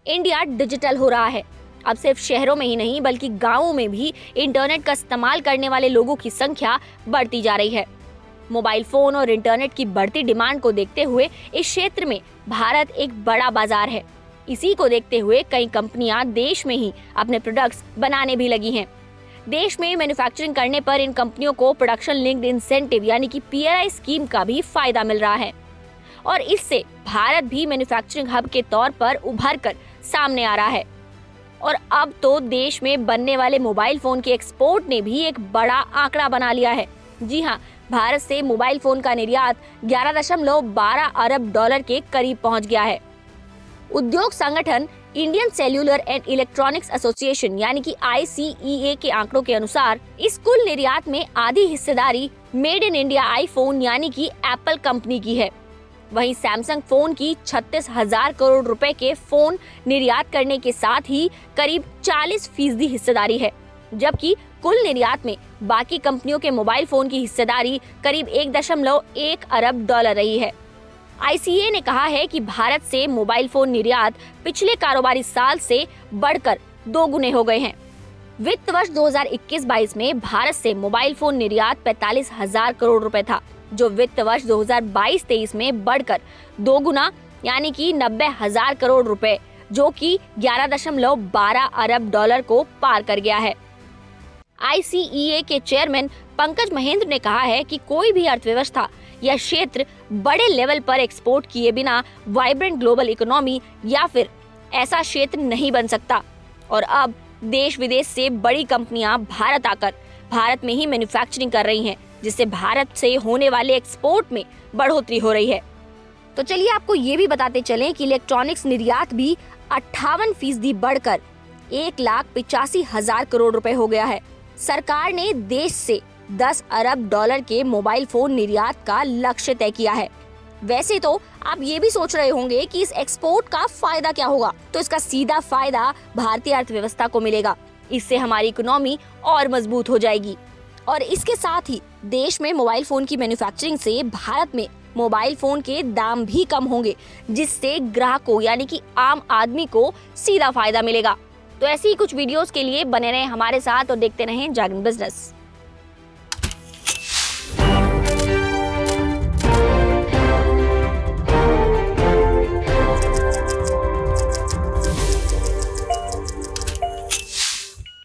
India digital हो रहा है। अब सिर्फ शहरों में ही नहीं बल्कि गांवों में भी इंटरनेट का इस्तेमाल करने वाले लोगों की संख्या बढ़ती जा रही है। मोबाइल फोन और इंटरनेट की बढ़ती डिमांड को देखते हुए इस क्षेत्र में भारत एक बड़ा बाजार है। इसी को देखते हुए कई कंपनियां देश में ही अपने प्रोडक्ट्स बनाने भी लगी हैं। देश में मैन्युफैक्चरिंग करने पर इन कंपनियों को प्रोडक्शन लिंक्ड इंसेंटिव यानी कि PLI स्कीम का भी फायदा मिल रहा है और इससे भारत भी मैन्युफैक्चरिंग हब के तौर पर उभर कर सामने आ रहा है। और अब तो देश में बनने वाले मोबाइल फोन के एक्सपोर्ट ने भी एक बड़ा आंकड़ा बना लिया है। जी हाँ, भारत से मोबाइल फोन का निर्यात 11.12 अरब डॉलर के करीब पहुंच गया है। उद्योग संगठन Indian cellular and electronics association यानी कि ICEA के आंकड़ों के अनुसार इस कुल निर्यात में आधी हिस्सेदारी मेड इन इंडिया आईफोन यानी कि एप्पल कंपनी की है। वहीं सैमसंग फोन की 36,000 करोड़ रुपए के फोन निर्यात करने के साथ ही करीब 40% हिस्सेदारी है, जबकि कुल निर्यात में बाकी कंपनियों के मोबाइल फोन की हिस्सेदारी करीब 1.1 अरब डॉलर रही है। ICA ने कहा है कि भारत से मोबाइल फोन निर्यात पिछले कारोबारी साल से बढ़कर 2 गुने हो गए हैं। वित्त वर्ष 2021-22 में भारत से मोबाइल फोन निर्यात 45,000 करोड़ रुपए था, जो वित्त वर्ष 2022-23 में बढ़कर 2 गुना यानी कि 90,000 करोड़ रुपए, जो कि 11.12 अरब डॉलर को पार कर गया है। ICEA के चेयरमैन पंकज महेंद्र ने कहा है कि कोई भी अर्थव्यवस्था या क्षेत्र बड़े लेवल पर एक्सपोर्ट किए बिना वाइब्रेंट ग्लोबल इकोनॉमी या फिर ऐसा क्षेत्र नहीं बन सकता। और अब देश विदेश से बड़ी कंपनियां भारत आकर भारत में ही मैन्युफैक्चरिंग कर रही हैं, जिससे भारत से होने वाले एक्सपोर्ट में बढ़ोतरी हो रही है। तो चलिए आपको ये भी बताते चलें कि इलेक्ट्रॉनिक्स निर्यात भी 58% बढ़कर 1,85,000 करोड़ रुपए हो गया है। सरकार ने देश से 10 अरब डॉलर के मोबाइल फोन निर्यात का लक्ष्य तय किया है। वैसे तो आप ये भी सोच रहे होंगे कि इस एक्सपोर्ट का फायदा क्या होगा, तो इसका सीधा फायदा भारतीय अर्थव्यवस्था को मिलेगा। इससे हमारी इकोनॉमी और मजबूत हो जाएगी और इसके साथ ही देश में मोबाइल फोन की मैन्युफैक्चरिंग से भारत में मोबाइल फोन के दाम भी कम होंगे, जिससे ग्राहकों यानी कि आम आदमी को सीधा फायदा मिलेगा। तो ऐसी ही कुछ वीडियोस के लिए बने रहें हमारे साथ और देखते रहें जागरण बिजनेस।